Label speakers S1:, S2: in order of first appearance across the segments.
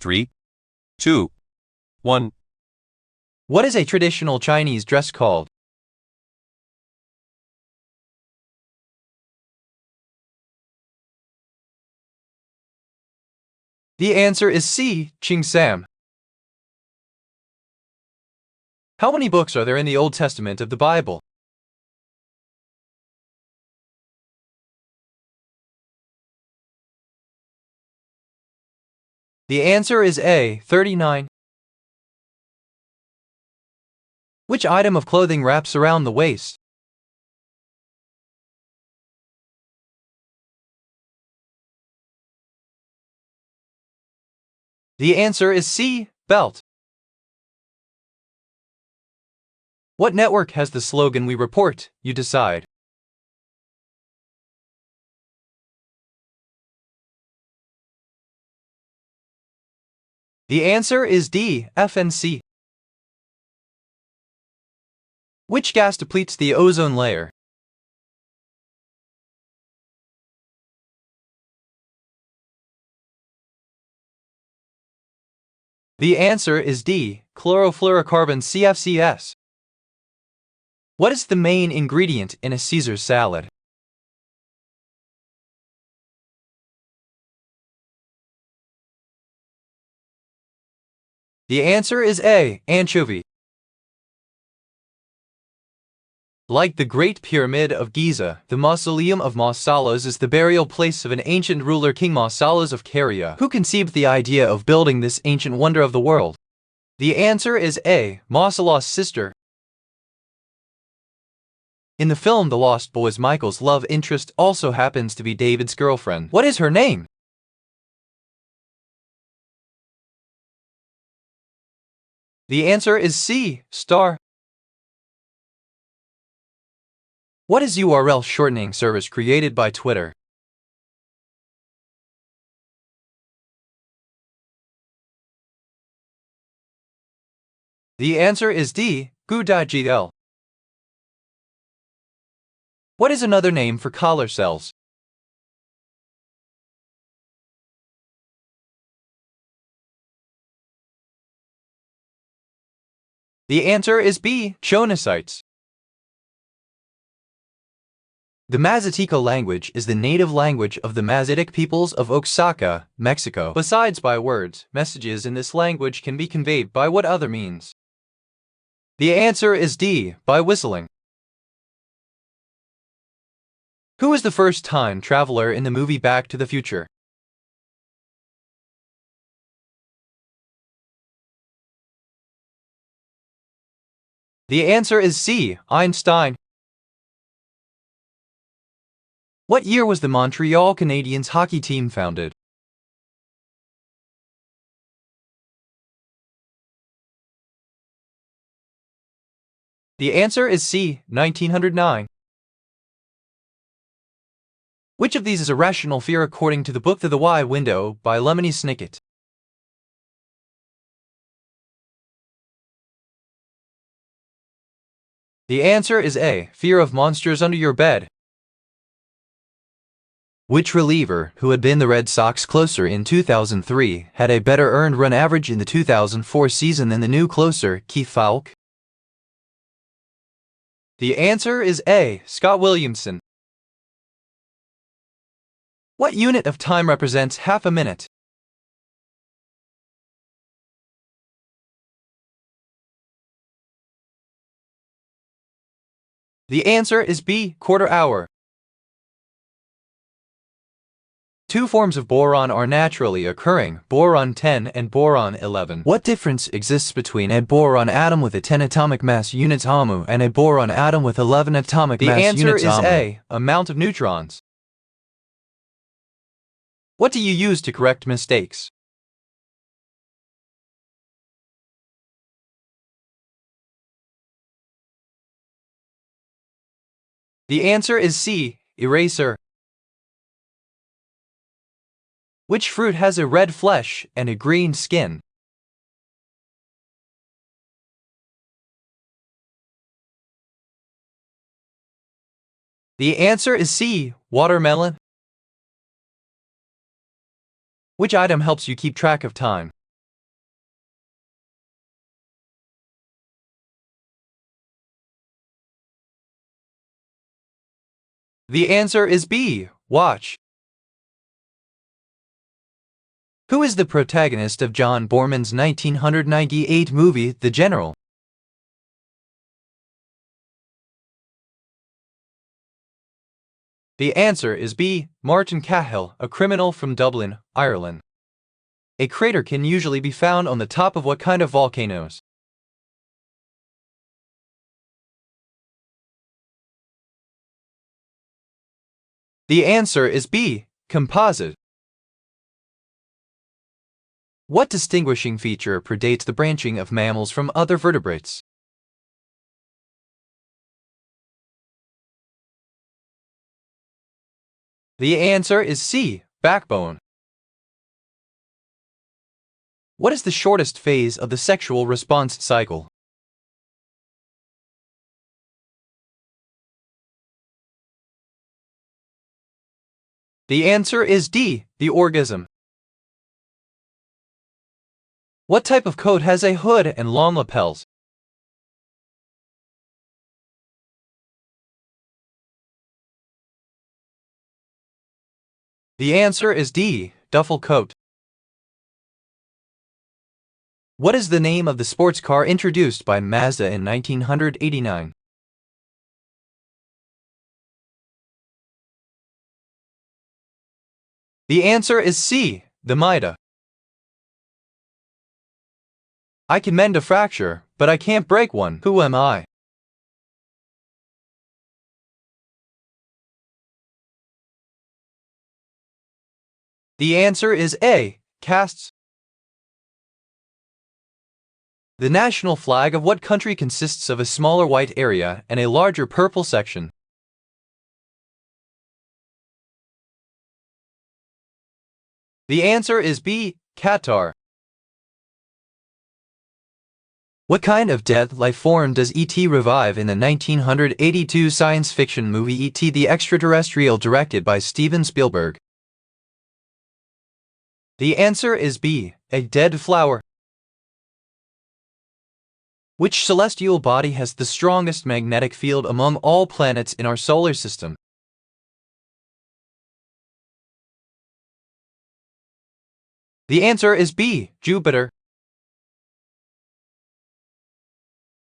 S1: 3, 2, 1.
S2: What is a traditional Chinese dress called? The answer is C. Cheongsam. How many books are there in the Old Testament of the Bible? The answer is A. 39. Which item of clothing wraps around the waist? The answer is C. Belt. What network has the slogan "We report, you decide"? The answer is D. FNC. Which gas depletes the ozone layer? The answer is D. Chlorofluorocarbon CFCS. What is the main ingredient in a Caesar salad? The answer is A. Anchovy. Like the Great Pyramid of Giza, the Mausoleum of Mausoleos is the burial place of an ancient ruler, King Mausoleos of Caria, who conceived the idea of building this ancient wonder of the world. The answer is A. Mausoleos' sister. In the film The Lost Boys, Michael's love interest also happens to be David's girlfriend. What is her name? The answer is C. Star. What is URL shortening service created by Twitter? The answer is D. Gu.gl. What is another name for collar cells? The answer is B. Choanocytes. The Mazateco language is the native language of the Mazatek peoples of Oaxaca, Mexico. Besides by words, messages in this language can be conveyed by what other means? The answer is D. By whistling. Who is the first time traveler in the movie Back to the Future? The answer is C. Einstein. What year was the Montreal Canadiens hockey team founded? The answer is C. 1909. Which of these is a rational fear according to the book The Why Window by Lemony Snicket? The answer is A. Fear of monsters under your bed. Which reliever, who had been the Red Sox closer in 2003, had a better earned run average in the 2004 season than the new closer, Keith Falk? The answer is A. Scott Williamson. What unit of time represents half a minute? The answer is B. Quarter hour. Two forms of boron are naturally occurring, boron 10 and boron 11. What difference exists between a boron atom with a 10 atomic mass units AMU and a boron atom with 11 atomic mass units AMU? The answer is A. Amount of neutrons. What do you use to correct mistakes? The answer is C. Eraser. Which fruit has a red flesh and a green skin? The answer is C. Watermelon. Which item helps you keep track of time? The answer is B. Watch. Who is the protagonist of John Boorman's 1998 movie, The General? The answer is B. Martin Cahill, a criminal from Dublin, Ireland. A crater can usually be found on the top of what kind of volcanoes? The answer is B. Composite. What distinguishing feature predates the branching of mammals from other vertebrates? The answer is C. Backbone. What is the shortest phase of the sexual response cycle? The answer is D. The orgasm. What type of coat has a hood and long lapels? The answer is D. Duffel coat. What is the name of the sports car introduced by Mazda in 1989? The answer is C. The Miata. I can mend a fracture, but I can't break one. Who am I? The answer is A. Casts. The national flag of what country consists of a smaller white area and a larger purple section? The answer is B. Qatar. What kind of dead life form does E.T. revive in the 1982 science fiction movie E.T. the Extraterrestrial, directed by Steven Spielberg? The answer is B. A dead flower. Which celestial body has the strongest magnetic field among all planets in our solar system? The answer is B. Jupiter.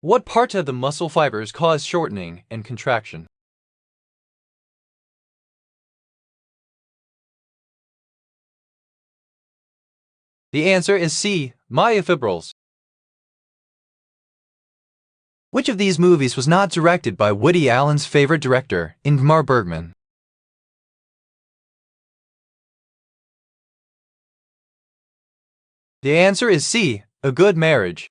S2: What part of the muscle fibers cause shortening and contraction? The answer is C. Myofibrils. Which of these movies was not directed by Woody Allen's favorite director, Ingmar Bergman? The answer is C. A Good Marriage.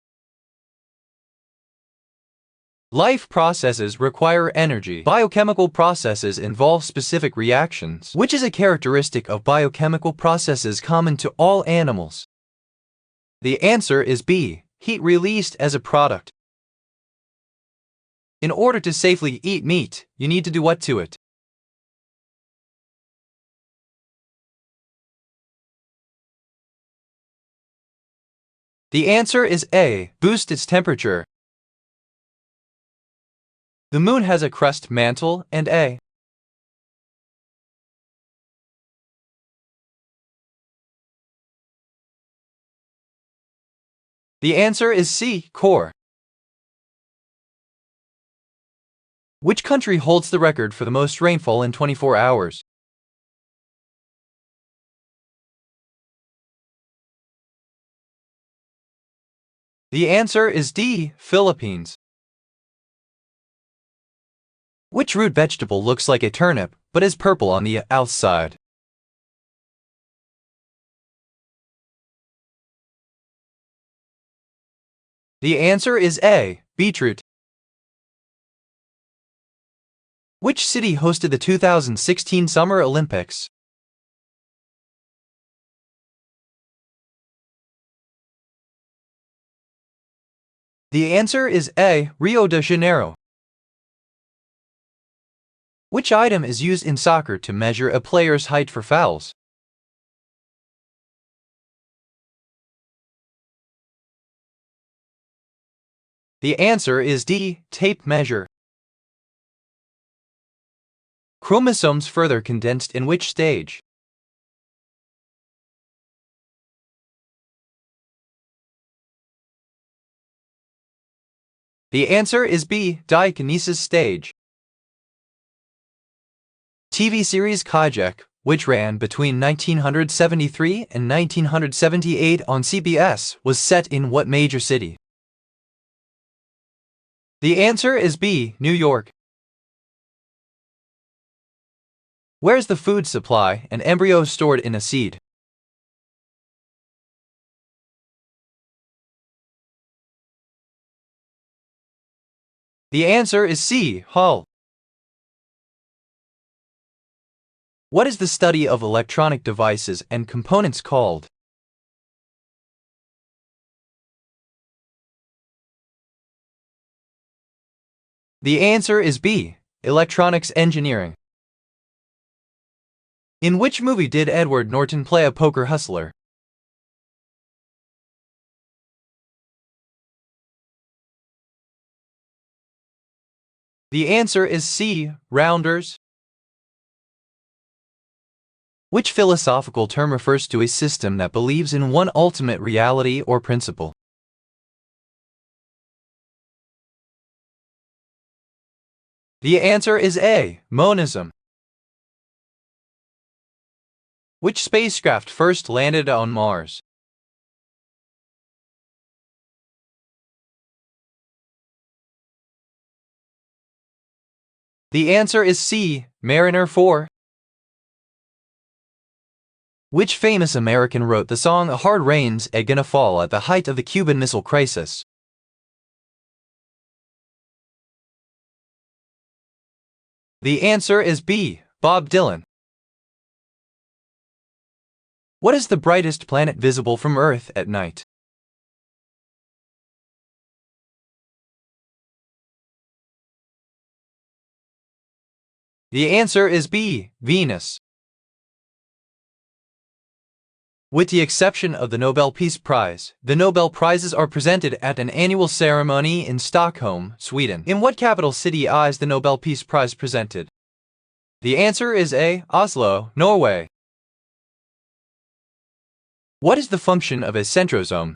S2: Life processes require energy. Biochemical processes involve specific reactions, which is a characteristic of biochemical processes common to all animals. The answer is B. Heat released as a product. In order to safely eat meat, you need to do what to it? The answer is A. Boost its temperature. The moon has a crust, mantle, and A. The answer is C. Core. Which country holds the record for the most rainfall in 24 hours? The answer is D. Philippines. Which root vegetable looks like a turnip but is purple on the outside? The answer is A. Beetroot. Which city hosted the 2016 Summer Olympics? The answer is A. Rio de Janeiro. Which item is used in soccer to measure a player's height for fouls? The answer is D. Tape measure. Chromosomes further condensed in which stage? The answer is B, diakinesis stage. TV series Kajek, which ran between 1973 and 1978 on CBS, was set in what major city? The answer is B, New York. Where's the food supply and embryo stored in a seed? The answer is C, Hull. What is the study of electronic devices and components called? The answer is B, electronics engineering. In which movie did Edward Norton play a poker hustler? The answer is C, Rounders. Which philosophical term refers to a system that believes in one ultimate reality or principle? The answer is A, monism. Which spacecraft first landed on Mars? The answer is C, Mariner 4. Which famous American wrote the song "A Hard Rain's Gonna Fall" at the height of the Cuban Missile Crisis? The answer is B, Bob Dylan. What is the brightest planet visible from Earth at night? The answer is B, Venus. With the exception of the Nobel Peace Prize, the Nobel Prizes are presented at an annual ceremony in Stockholm, Sweden. In what capital city is the Nobel Peace Prize presented? The answer is A, Oslo, Norway. What is the function of a centrosome?